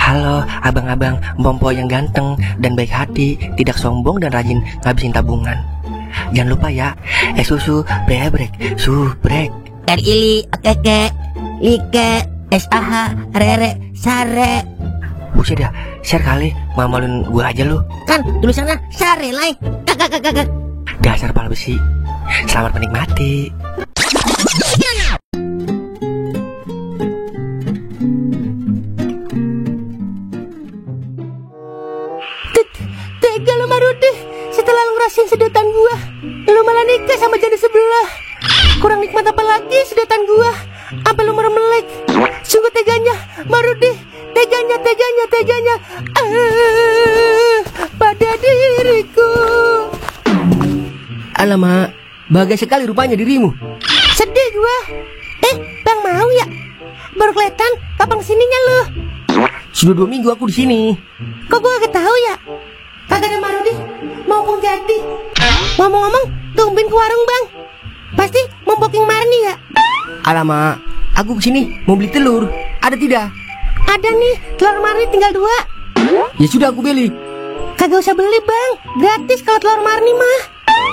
Halo abang-abang Bompo yang ganteng dan baik hati, tidak sombong dan rajin ngabisin tabungan. Jangan lupa ya, susu brebrek, subrek. Ili, keke, like, SAH, rere, sare. Buset ya, share kali, mamalin gue aja lu. Kan tulisannya sare, like. Kakak. Dasar pal besi. Selamat menikmati. Tega lo Marudi, setelah lo ngerasain sedotan gua, lo malah nikah sama janda sebelah. Kurang nikmat apa lagi sedotan gua, sampai lo meremelek. Sungguh teganya Marudi, teganya. Pada diriku. Alamak, bagai sekali rupanya dirimu. Sedih gua. Bang mau ya? Baru kelihatan kapan kesininya lo? Sudah 2 minggu aku di sini. Kok gua gak tahu ya? Kagak ada Marudi, mumpung jadi. Ngomong-ngomong, tumben ke warung bang. Pasti mau booking Marni ya? Alamak, aku kesini mau beli telur. Ada tidak? Ada nih, telur Marni tinggal 2. Ya sudah aku beli. Kagak usah beli bang, gratis kalau telur Marni mah.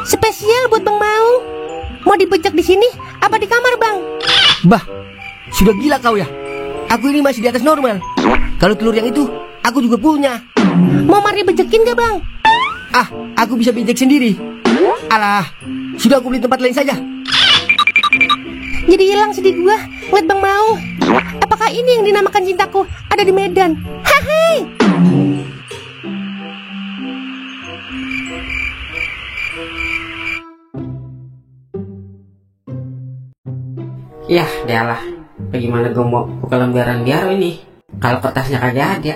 Spesial buat Bang Mau. Mau dipejak di sini apa di kamar bang? Bah, sudah gila kau ya. Aku ini masih di atas normal. Kalau telur yang itu, aku juga punya. Mau Marni bejekin gak bang? Ah, aku bisa bejek sendiri. Alah, sudah aku beli tempat lain saja. Jadi hilang sedih gua ngeliat Bang Mau. Apakah ini yang dinamakan cintaku ada di Medan? Hai. Yah, dialah. Bagaimana gue mau buka lembaran biar ini kalau kertasnya kagak ada.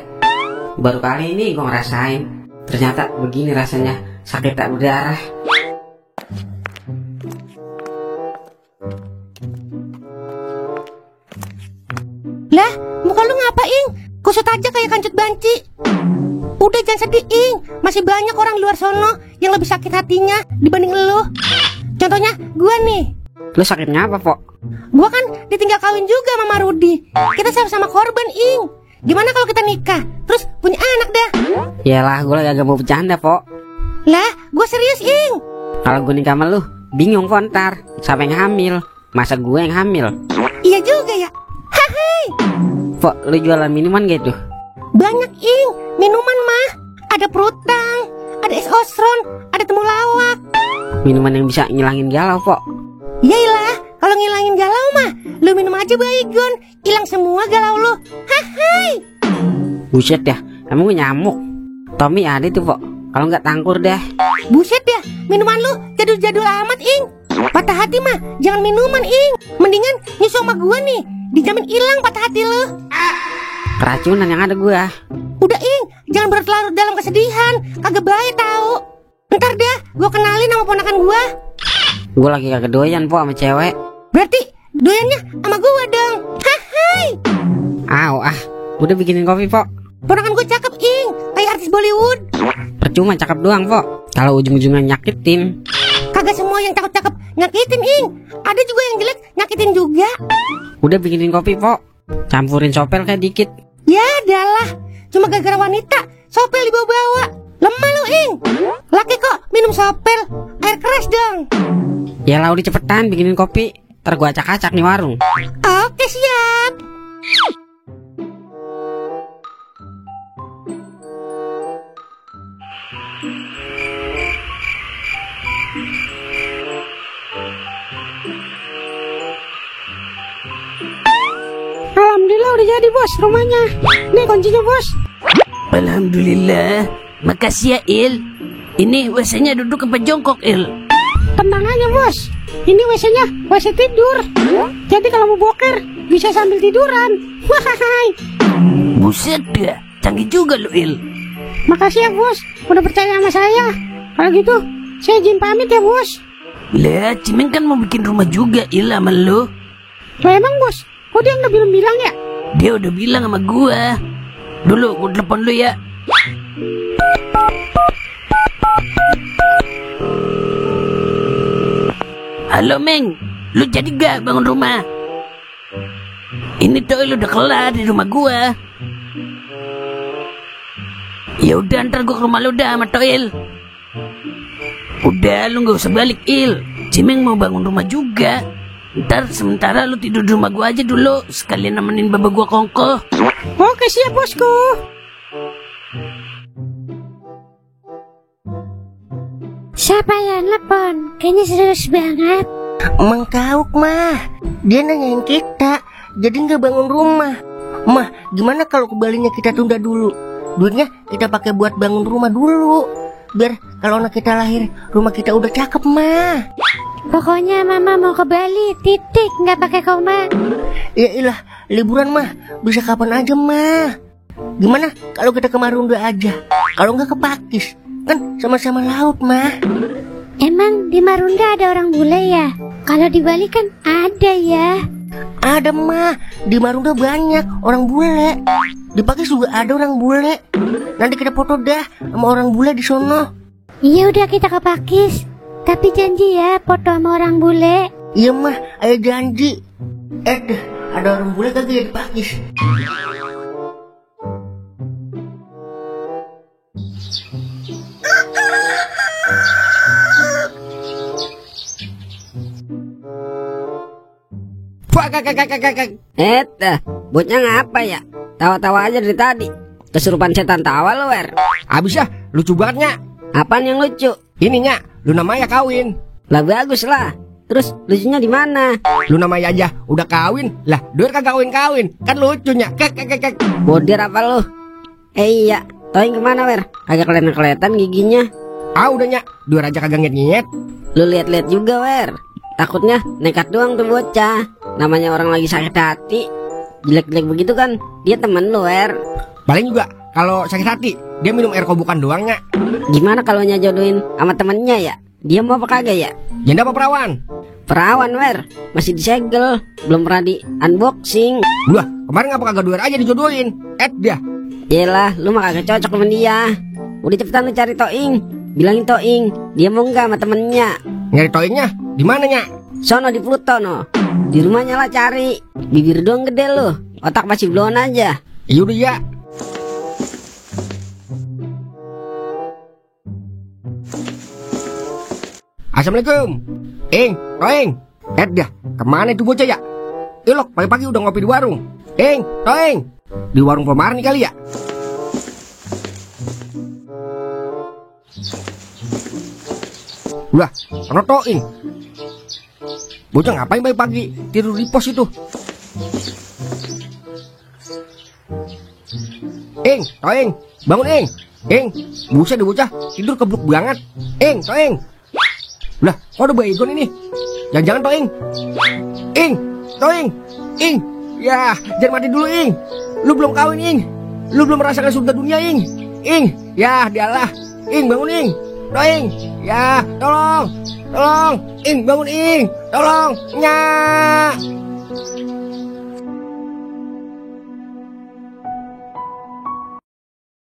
Baru kali ini gue ngerasain. Ternyata begini rasanya, sakit tak berdarah. Lah, muka lu ngapain? Kusut aja kayak kancut banci. Udah jangan sedih, Ing. Masih banyak orang luar sono yang lebih sakit hatinya dibanding lu. Contohnya gua nih. Lu sakitnya apa, Pok? Gua kan ditinggal kawin juga sama Rudi. Kita sama-sama korban, Ing. Gimana kalau kita nikah, terus punya anak dah? Yalah, gue lagi agak mau bercanda, Pok. Lah, gua serius, Ing. Kalau gue nikah sama lu, bingung kok ntar siapa yang hamil. Masa gue yang hamil? Iya juga ya. Hai. Pok, lu jualan minuman gitu? Banyak, Ing. Minuman mah. Ada prutang, ada es osron, ada temulawak. Minuman yang bisa ngilangin galau, Pok. Yailah, kalau ngilangin galau mah, lu minum aja Baygon, hilang semua galau lu. Hai. Buset ya, emang gue nyamuk. Tommy ada tuh, Pok. Kalau nggak tangkur dah. Buset ya, minuman lu jadul-jadul amat, Ing. Patah hati mah, jangan minuman, Ing. Mendingan nyusul sama gua nih, dijamin hilang patah hati lu. Keracunan yang ada gua. Udah, Ing, jangan berlarut dalam kesedihan, kagak baik tau. Ntar dah, gua kenalin sama ponakan gua. Gue lagi kagak doyan, Pok, sama cewek. Berarti doyannya sama gua dong. Hai. Udah bikinin kopi, Pok. Ponakan gua cakep, Ing, kayak artis Bollywood. Percuma cakep doang, Pok. Kalau ujung-ujungnya nyakitin. Kagak semua yang cakep-cakep nyakitin, Ing. Ada juga yang jelek nyakitin juga. Udah bikinin kopi, Pok. Campurin sopel kayak dikit. Ya adalah, cuma gara-gara wanita sopel dibawa-bawa. Lemah lu, Ing. Laki kok minum sopel, air keras dong. Yalah, udah cepetan bikinin kopi. Ntar gua acak-acak nih warung. Oke, siap. Alhamdulillah udah jadi bos rumahnya. Nih kuncinya bos. Alhamdulillah. Makasih ya Il. Ini WC-nya duduk apa jongkok Il? Tenang aja bos. Ini WC-nya WC tidur. Jadi kalau mau boker bisa sambil tiduran. Wahai. Buset dah, canggih juga lu Il. Makasih ya bos, udah percaya sama saya. Kalau gitu saya izin pamit ya bos. Lah, Cimeng kan mau bikin rumah juga Il sama lu. Lah emang bos, kok dia nggak bilang ya? Dia udah bilang sama gua. Dulu gua telepon lu ya. Halo Meng, lu jadi gak bangun rumah? Ini toilet udah kelar di rumah gua. Ya udah, ntar gua ke rumah lu dah sama Toil. Udah, lu gak usah balik, Il. Cimeng mau bangun rumah juga. Ntar sementara lu tidur di rumah gua aja dulu, sekalian nemenin baba gua kongko. Oke siap bosku. Siapa yang telepon? Kayaknya serius banget. Mang Kauk mah, dia nanyain kita, jadi nggak bangun rumah. Mah, gimana kalau kembalinya kita tunda dulu? Duitnya kita pakai buat bangun rumah dulu, biar kalau anak kita lahir, rumah kita udah cakep mah. Pokoknya mama mau ke Bali, titik, nggak pakai koma. Ya ilah, liburan mah bisa kapan aja mah. Gimana kalau kita ke Marunda aja? Kalau nggak ke Pakis, kan sama-sama laut mah. Emang di Marunda ada orang bule ya? Kalau di Bali kan ada ya. Ada mah, di Marunda banyak orang bule. Di Pakis juga ada orang bule. Nanti kita foto dah sama orang bule di sono. Iya udah kita ke Pakis. Tapi janji ya foto sama orang bule. Iya mah, ayo janji. Ada orang bule kagak ya di Pakis? Bocnya ngapa ya? Tawa-tawa aja dari tadi. Kesurupan setan tawa lo, Wer. Abis ya, lucu banget, Nyak. Apaan yang lucu? Ini, Nyak, Luna Maya kawin. Lah bagus lah. Terus lucunya di mana? Luna Maya aja udah kawin. Lah, Doer kagak kawin-kawin. Kan lucunya. Kek. Bodir apa lu? Iya, Toing kemana, Wer? Kagak kelihatan giginya. Ah, udah, Nyak. Doer aja kagak nyet-nyet. Lu lihat-lihat juga, Wer. Takutnya nekat doang tuh bocah. Namanya orang lagi sakit hati. Jelek-jelek begitu kan, dia temen lu, Wer. Paling juga kalau sakit hati, dia minum air kobokan doang, Nyak. Gimana kalau nyajodohin sama temennya ya? Dia mau apa kagak ya? Janda apa perawan? Perawan, Wer. Masih disegel, belum pernah di unboxing. Wah, kemarin ngapa kagak Doer aja dijodohin? Dah. Yelah, lu mah kagak cocok sama dia. Udah cepetan lu cari Toing. Bilangin Toing, dia mau nggak sama temennya. Nyari Toingnya di mana, Nyak? Sono di Pluto no. Di rumahnya lah cari. Bibir doang gede lu, otak masih blown aja. Yaudah ya. Assalamualaikum. Toing. Dah, kemana itu bocah ya? Ilok, pagi-pagi udah ngopi di warung. Toing. Di warung Pomar nih kali ya? Udah, sono Toing. Bocah ngapain pagi-pagi tidur di pos itu? Toing, bangun buset deh bocah, tidur kebluk banget. Toing. Lah, kok ada baygon ini? Jangan-jangan Toing. Ya, jangan mati dulu, Lu belum kawin, Lu belum merasakan surga dunia, Ya, dialah. Bangun, Toing. Ya, tolong. Bangun, tolong. Nyak.